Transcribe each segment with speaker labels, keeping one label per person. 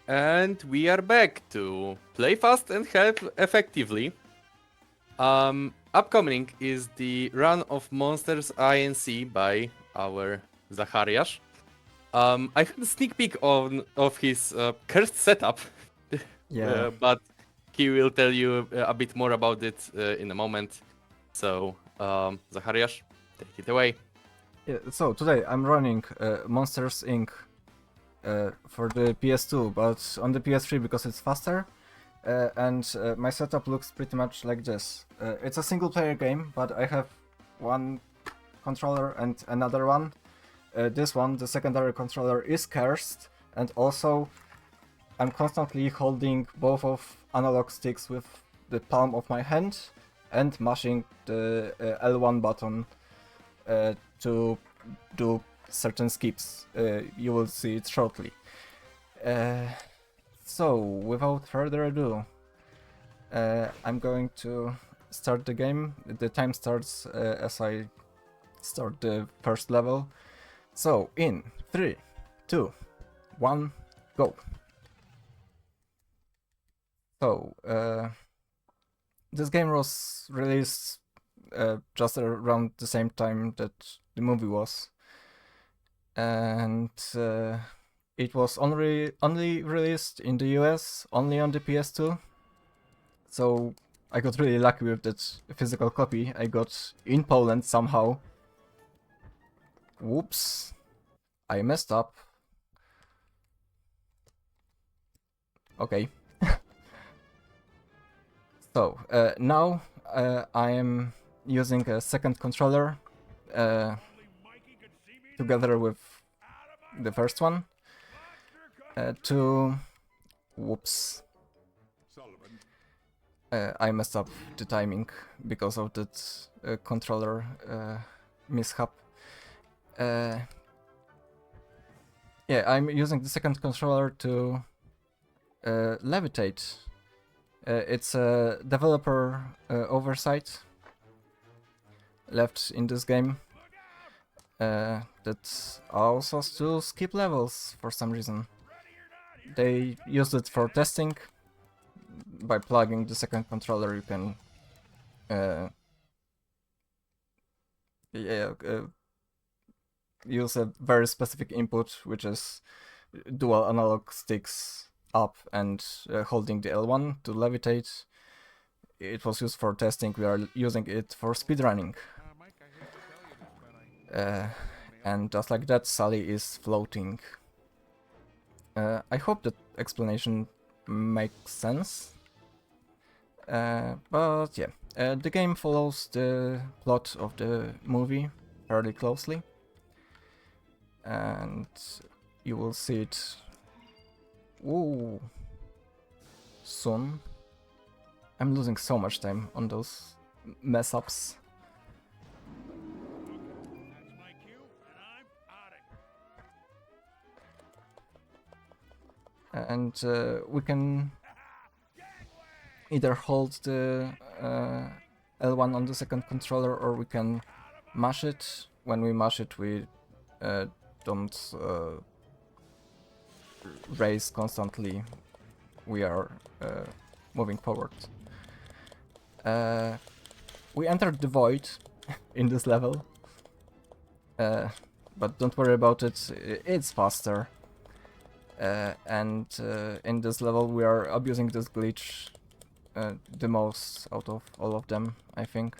Speaker 1: And we are back to play fast and help effectively. Upcoming is the run of Monsters Inc. by our Zachariasz. I had a sneak peek of his cursed setup,
Speaker 2: Yeah.
Speaker 1: but he will tell you a bit more about it in a moment. So, Zachariasz, take it away.
Speaker 2: Yeah, so today I'm running Monsters Inc. For the PS2, but on the PS3 because it's faster. And my setup looks pretty much like this. It's a single player game, but I have one controller and another one. This one, the secondary controller, is cursed, and also I'm constantly holding both of analog sticks with the palm of my hand and mashing the L1 button to do certain skips. You will see it shortly. So, without further ado, I'm going to start the game. The time starts as I start the first level. So, in 3, 2, 1, go! So, this game was released just around the same time that the movie was. And it was only released in the US, only on the PS2. So I got really lucky with that physical copy I got in Poland somehow. Whoops, I messed up. Okay. So now I am using a second controller together with the first one to... Whoops. I messed up the timing because of that controller mishap. Yeah, I'm using the second controller to levitate. It's a developer oversight left in this game that allows us to skip levels for some reason. They used it for testing. By plugging the second controller, you can use a very specific input, which is dual analog sticks up and holding the L1 to levitate. It was used for testing. We are using it for speedrunning. And just like that, Sally is floating. I hope that explanation makes sense. But yeah, the game follows the plot of the movie fairly closely. And you will see it soon. I'm losing so much time on those mess ups. And we can either hold the L1 on the second controller, or we can mash it. When we mash it, we don't raise constantly. We are moving forward. We entered the void in this level, but don't worry about it, it's faster. And in this level we are abusing this glitch the most out of all of them, I think.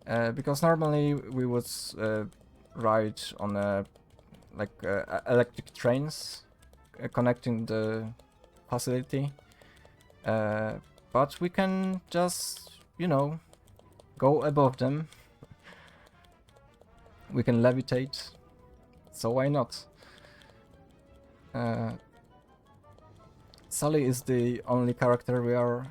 Speaker 2: Because normally we would ride on electric trains connecting the facility, but we can just, go above them. We can levitate, so why not? Sally is the only character we are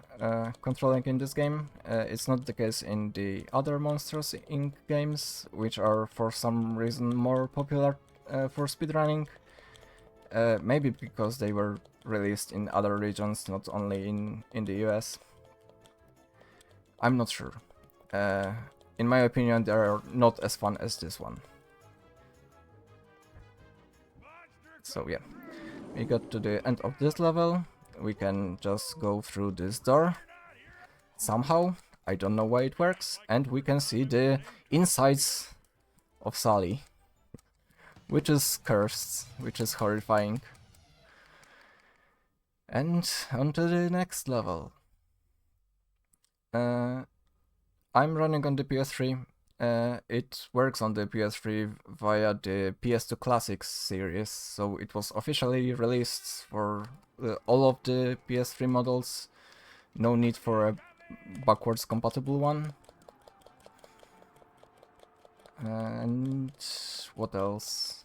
Speaker 2: controlling in this game. It's not the case in the other Monsters Inc. games, which are for some reason more popular for speedrunning. Maybe because they were released in other regions, not only in the US. I'm not sure. In my opinion, they are not as fun as this one. So yeah, we got to the end of this level. We can just go through this door somehow. I don't know why it works, and we can see the insides of Sally, which is cursed, which is horrifying. And on to the next level. I'm running on the PS3. It works on the PS3 via the PS2 Classics series, so it was officially released for all of the PS3 models. No need for a backwards compatible one. And what else?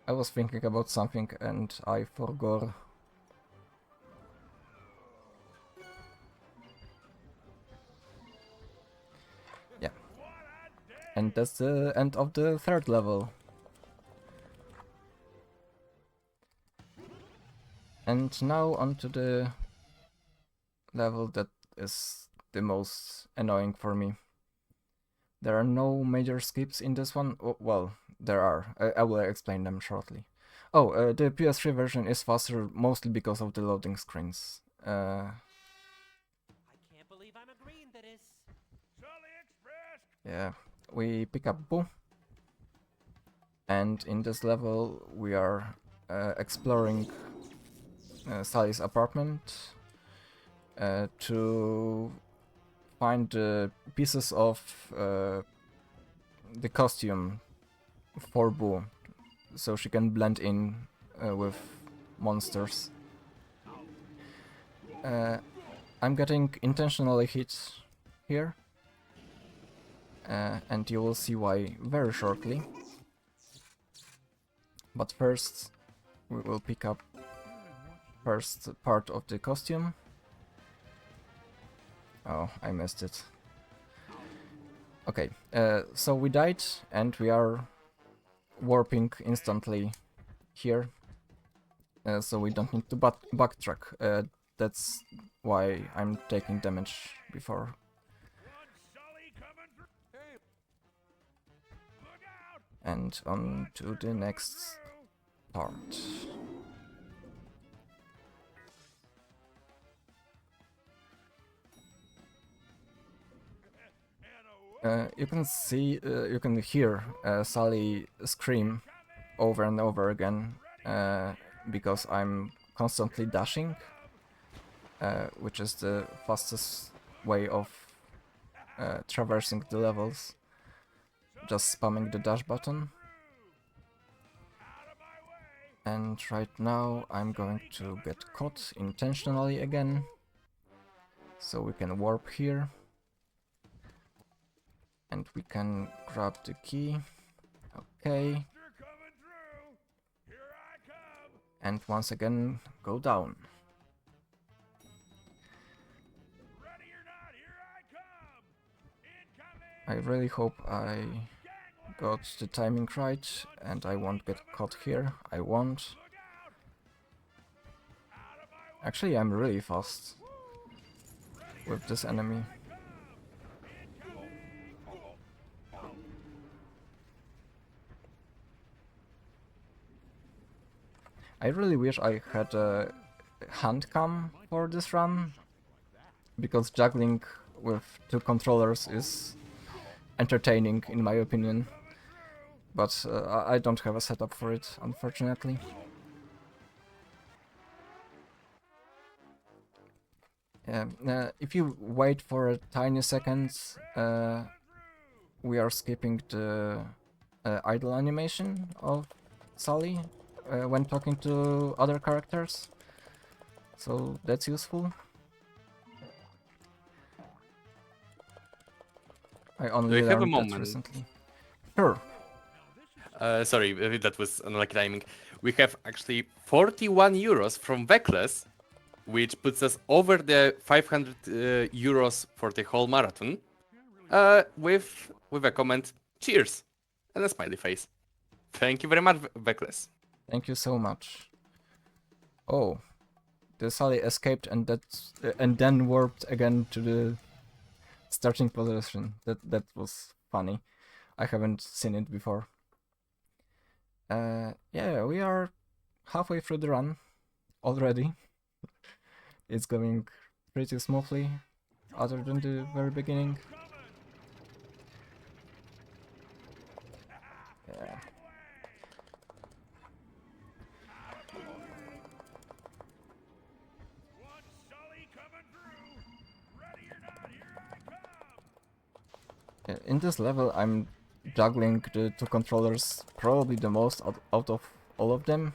Speaker 2: I was thinking about something and I forgot. Yeah. And that's the end of the third level. And now onto the level that is the most annoying for me. There are no major skips in this one. Oh, well, there are. I will explain them shortly. Oh, the PS3 version is faster mostly because of the loading screens.
Speaker 3: I can't believe I'm agreeing to this.
Speaker 2: Yeah, we pick up Boo. And in this level we are exploring Sally's apartment to find the pieces of the costume for Boo, so she can blend in with monsters. I'm getting intentionally hit here, and you will see why very shortly. But first, we will pick up first part of the costume. Oh, I missed it. Okay, so we died and we are warping instantly here. So we don't need to backtrack. That's why I'm taking damage before. And on to the next part. You can see, you can hear Sally scream over and over again because I'm constantly dashing, which is the fastest way of traversing the levels. Just spamming the dash button. And right now I'm going to get caught intentionally again, so we can warp here. And we can grab the key. Okay. And once again go down. I really hope I got the timing right and I won't get caught here. I won't. Actually, I'm really fast with this enemy. I really wish I had a hand cam for this run, because juggling with two controllers is entertaining in my opinion, but I don't have a setup for it, unfortunately. If you wait for a tiny second, we are skipping the idle animation of Sally when talking to other characters, so that's useful. I only
Speaker 1: have a
Speaker 2: learned that
Speaker 1: moment?
Speaker 2: recently. Sure.
Speaker 1: Sorry, that was unlucky timing. We have actually 41 euros from Veckless, which puts us over the 500 euros for the whole marathon, with a comment, cheers, and a smiley face. Thank you very much, Veckless.
Speaker 2: Thank you so much. Oh, the Sally escaped and and then warped again to the starting position. That was funny. I haven't seen it before. Yeah, we are halfway through the run already. It's going pretty smoothly, other than the very beginning. Yeah. In this level, I'm juggling the two controllers probably the most out of all of them.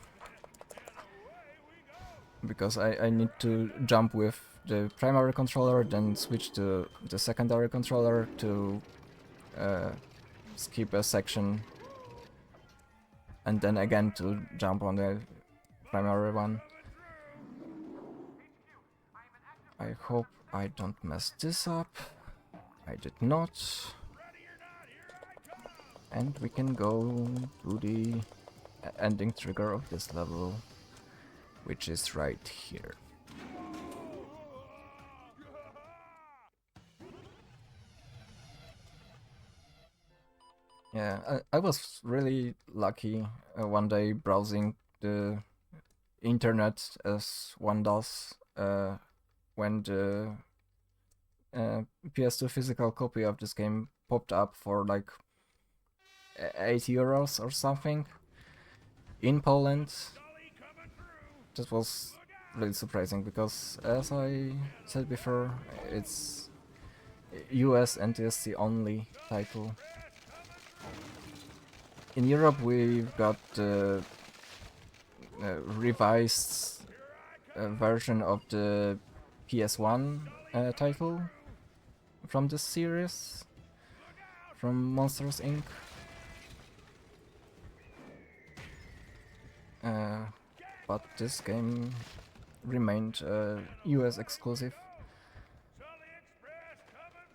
Speaker 2: Because I need to jump with the primary controller, then switch to the secondary controller to skip a section, and then again to jump on the primary one. I hope I don't mess this up. I did not. And we can go to the ending trigger of this level, which is right here. Yeah, I was really lucky one day browsing the internet as one does when the PS2 physical copy of this game popped up for like 80 euros or something in Poland. That was really surprising because, as I said before, it's US and TSC only title. In Europe we've got the revised version of the PS1 title from this series, from Monsters Inc. But this game remained US exclusive.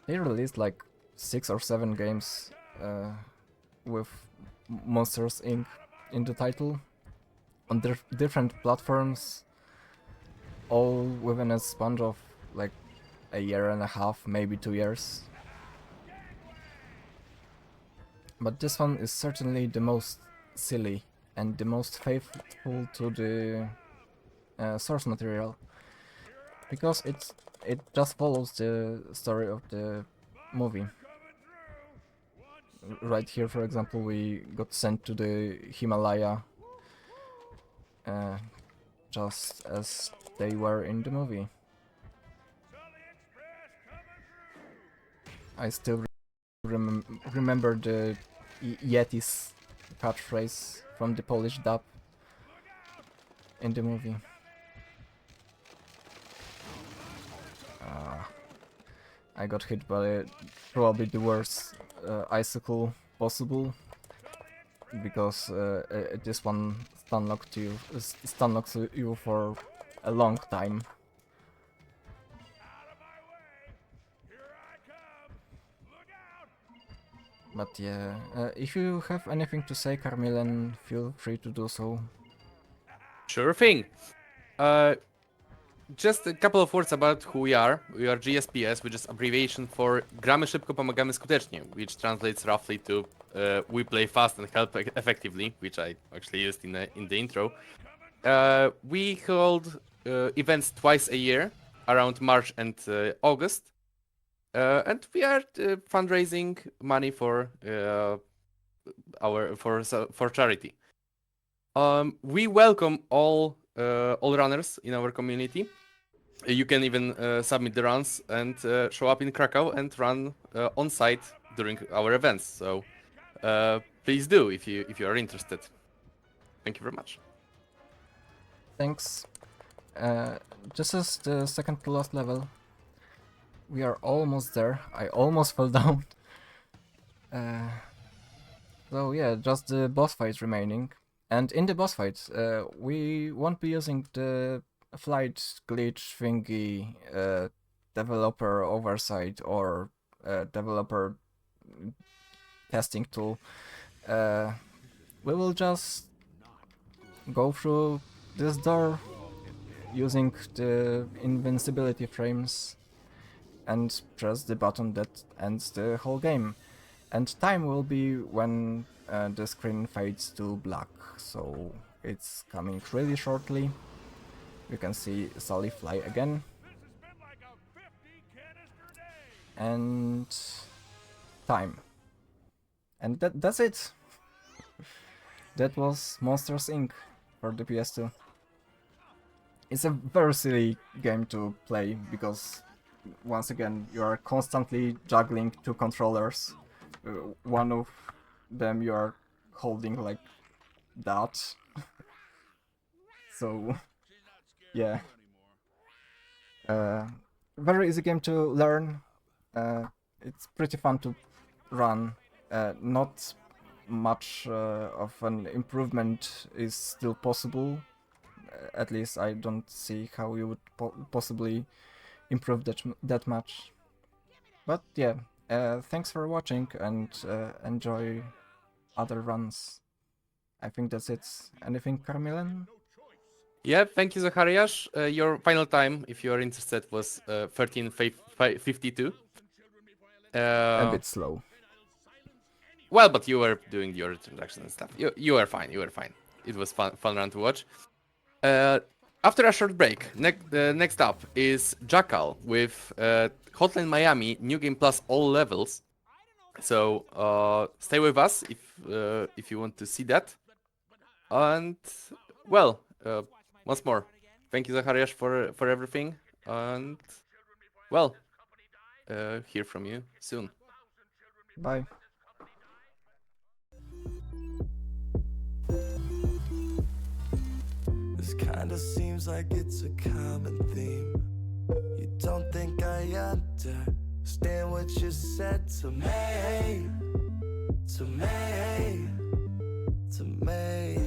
Speaker 2: They released like 6 or 7 games with Monsters Inc. in the title on different platforms, all within a span of like a year and a half, maybe 2 years. But this one is certainly the most silly and the most faithful to the source material, because it just follows the story of the movie. Right here, for example, we got sent to the Himalaya just as they were in the movie. I still remember the Yeti's catchphrase from the Polish dub in the movie. I got hit by probably the worst icicle possible, because this one stunlocks you for a long time. But yeah, if you have anything to say, Carmilen, feel free to do so.
Speaker 1: Sure thing. Just a couple of words about who we are. We are GSPS, which is abbreviation for Gramy szybko, pomagamy skutecznie, which translates roughly to we play fast and help effectively, which I actually used in the intro. We hold events twice a year, around March and August, and we are fundraising money for for charity. We welcome all runners in our community. You can even submit the runs and show up in Krakow and run on site during our events. So please do if you are interested. Thank you very much.
Speaker 2: Thanks. This is the second to last level. We are almost there. I almost fell down. So yeah, just the boss fight remaining. And in the boss fight, we won't be using the flight glitch thingy, developer oversight or developer testing tool. We will just go through this door using the invincibility frames and press the button that ends the whole game. And time will be when the screen fades to black, so it's coming really shortly. You can see Sally fly again. And time. And that's it. That was Monsters Inc. for the PS2. It's a very silly game to play because, once again, you are constantly juggling two controllers. One of them you are holding like that. So, yeah. Very easy game to learn. It's pretty fun to run. Not much of an improvement is still possible. At least I don't see how you would possibly improve that much. But yeah, thanks for watching and enjoy other runs. I think that's it. Anything, Carmilan?
Speaker 1: Yeah, thank you, Zachariasz. Your final time, if you are interested, was 13:52.
Speaker 2: A bit slow.
Speaker 1: Well, but you were doing your introduction and stuff. You were fine. You were fine. It was fun run to watch. After a short break, next up is Jackal with Hotline Miami, new game plus all levels. So stay with us if you want to see that. And well, once more, thank you, Zachariasz, for everything. And well, hear from you soon.
Speaker 2: Bye.
Speaker 4: This kinda seems like it's a common theme. You don't think I understand what you said to me, to me, to me.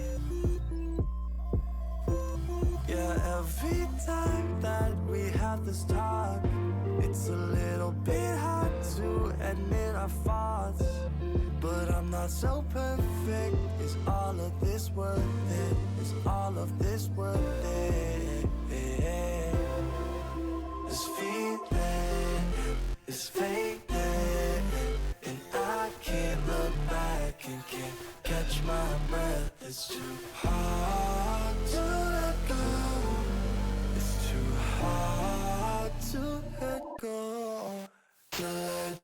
Speaker 4: Yeah, every time that we have this talk, it's a little bit hard to admit our faults. But I'm not so perfect. Is all of this worth it? Is all of this worth it? This feeling is fading, and I can't look back and can't catch my breath. It's too hard to let go. It's too hard to let go. Good.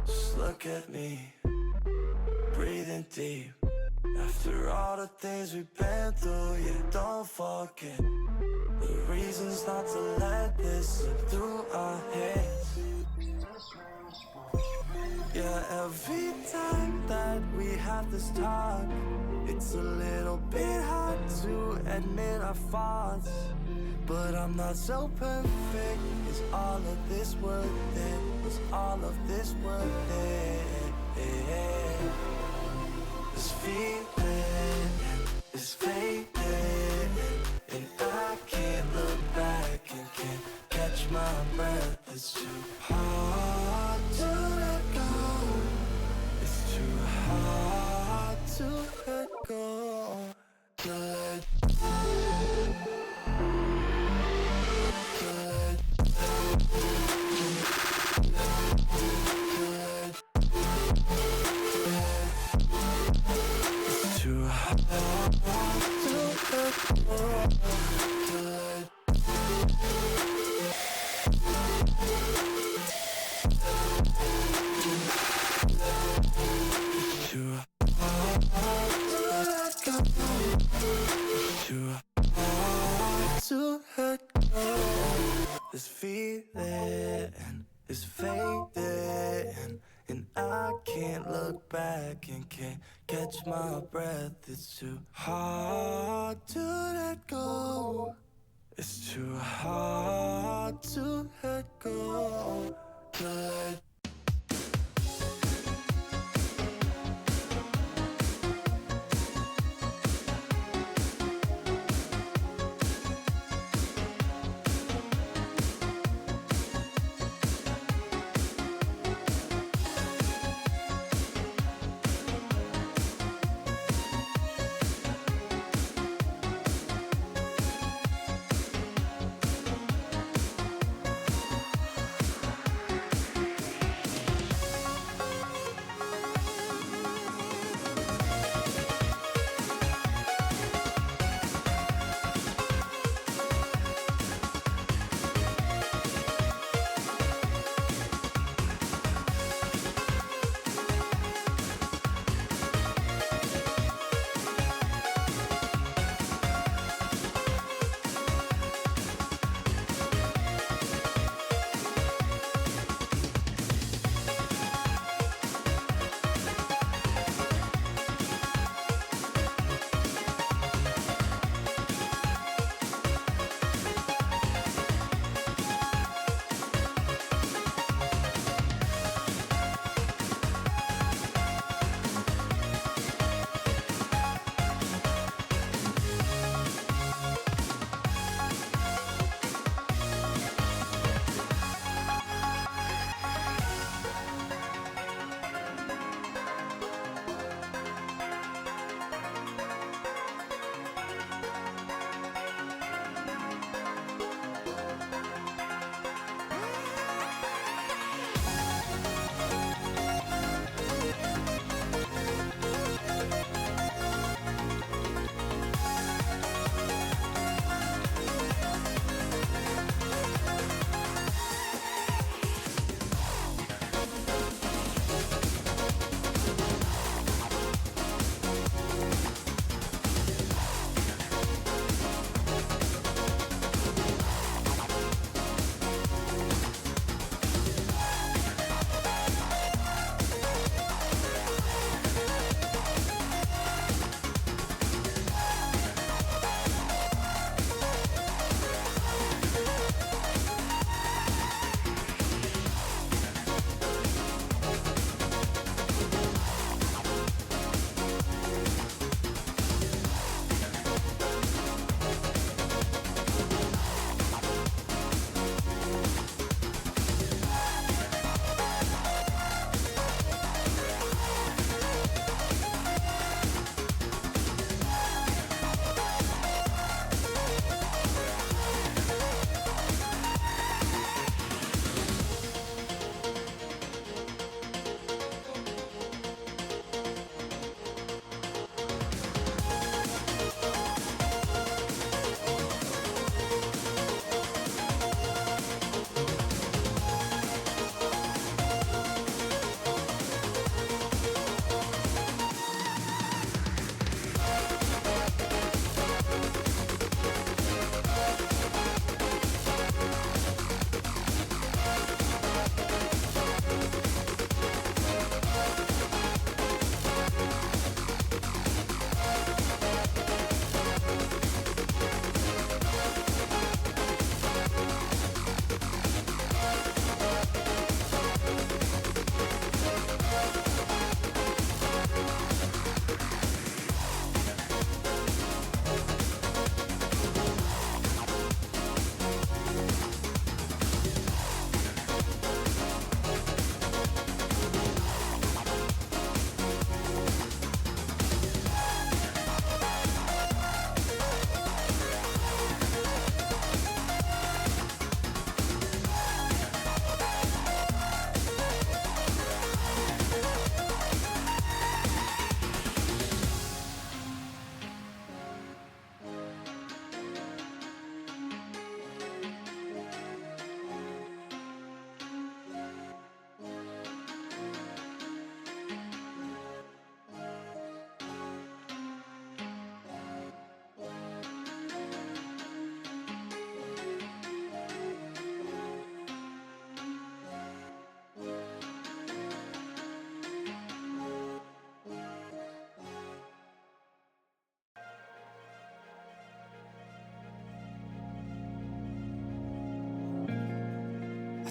Speaker 4: Just look at me, breathing deep. After all the things we've been through, yeah, don't forget the reasons not to let this slip through our heads. Yeah, every time that we have this talk, it's a little bit hard to admit our faults. But I'm not so perfect. Is all of this worth it? Is all of this worth it? This feeling is fading, and I can't look back and can't catch my breath. It's too hard to let go. It's too hard to let go. Good. It's catch my breath. It's too hard to let go. It's too hard to let go. To let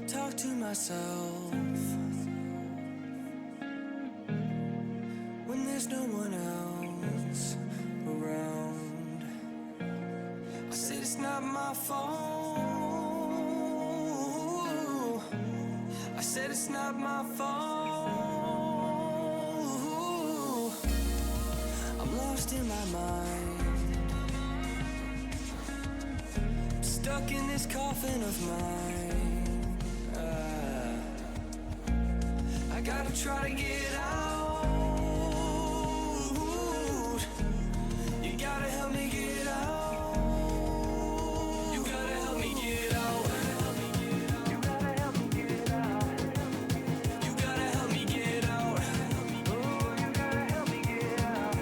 Speaker 4: talk to myself when there's no one else around. I said it's not my fault. I said it's not my fault. I'm lost in my mind, stuck in this coffin of mine. I gotta try to get out. You gotta help me get out. You gotta help me get out. You gotta help me get out. You gotta help me get out. Oh, you gotta help me get out.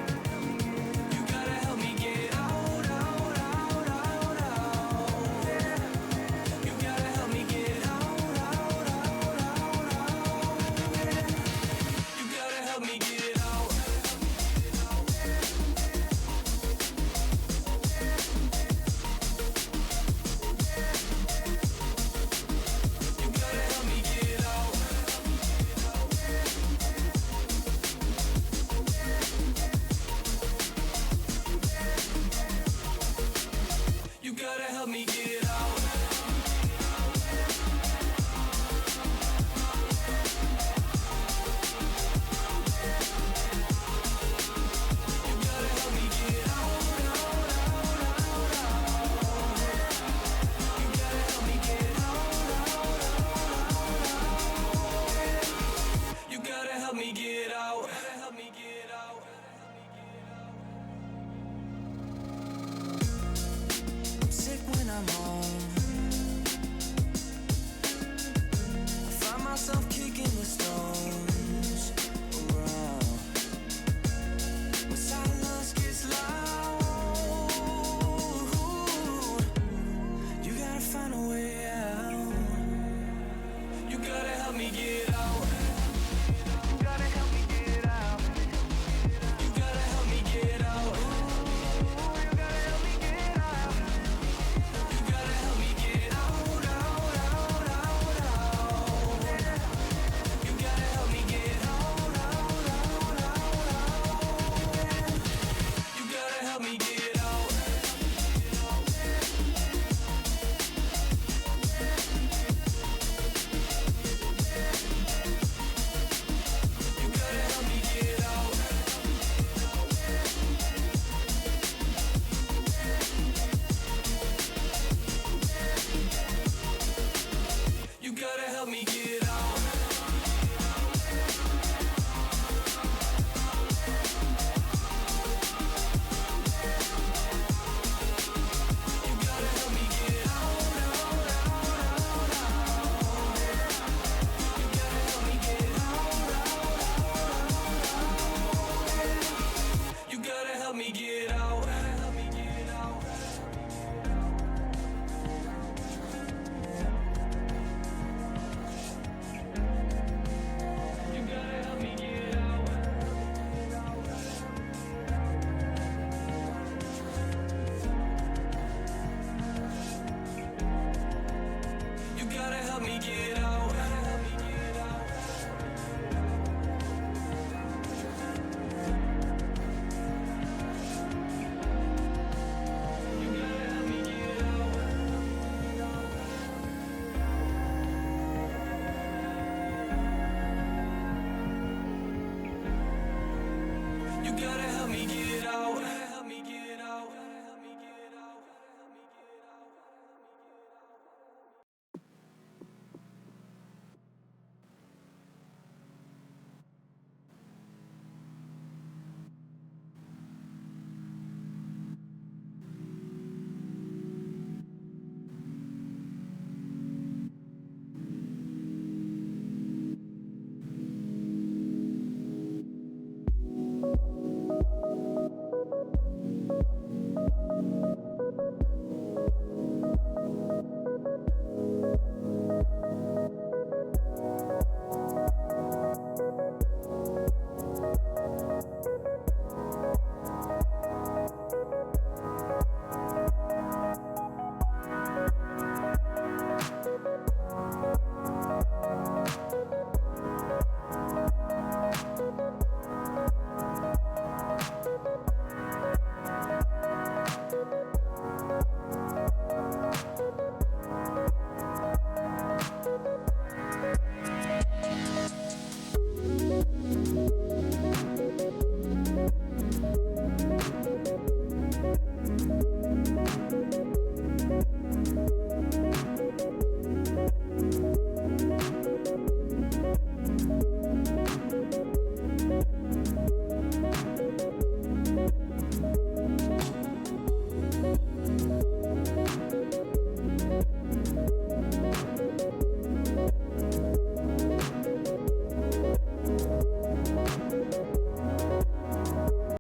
Speaker 4: You gotta help me get out, out, out, out, out. Yeah. You gotta help me get out, out, out, out, out. Yeah. You gotta help me get out. You gotta help me get out. You gotta help me get out. You gotta help me get out, out, out, out, out. You gotta help me get out, out, out, out. You gotta help me get out. Help me get out. I'm sick when I'm home. I find myself kicking the stones around. When silence gets loud, you gotta find a way out. You gotta help me get out. You gotta help me get out. You gotta help me get out. You gotta help me get out. You gotta help me get out, out, out, out, out. You gotta help me get out, out, out, out, out. You gotta help me get out. You gotta help me get out. You gotta help me get out. You gotta help me get out, out, out, out, out. You gotta help me get out, out, out, out, out. You gotta help me get out. Help me get out. You gotta help me get out. You gotta help me get out. You gotta help me get out. You gotta help me get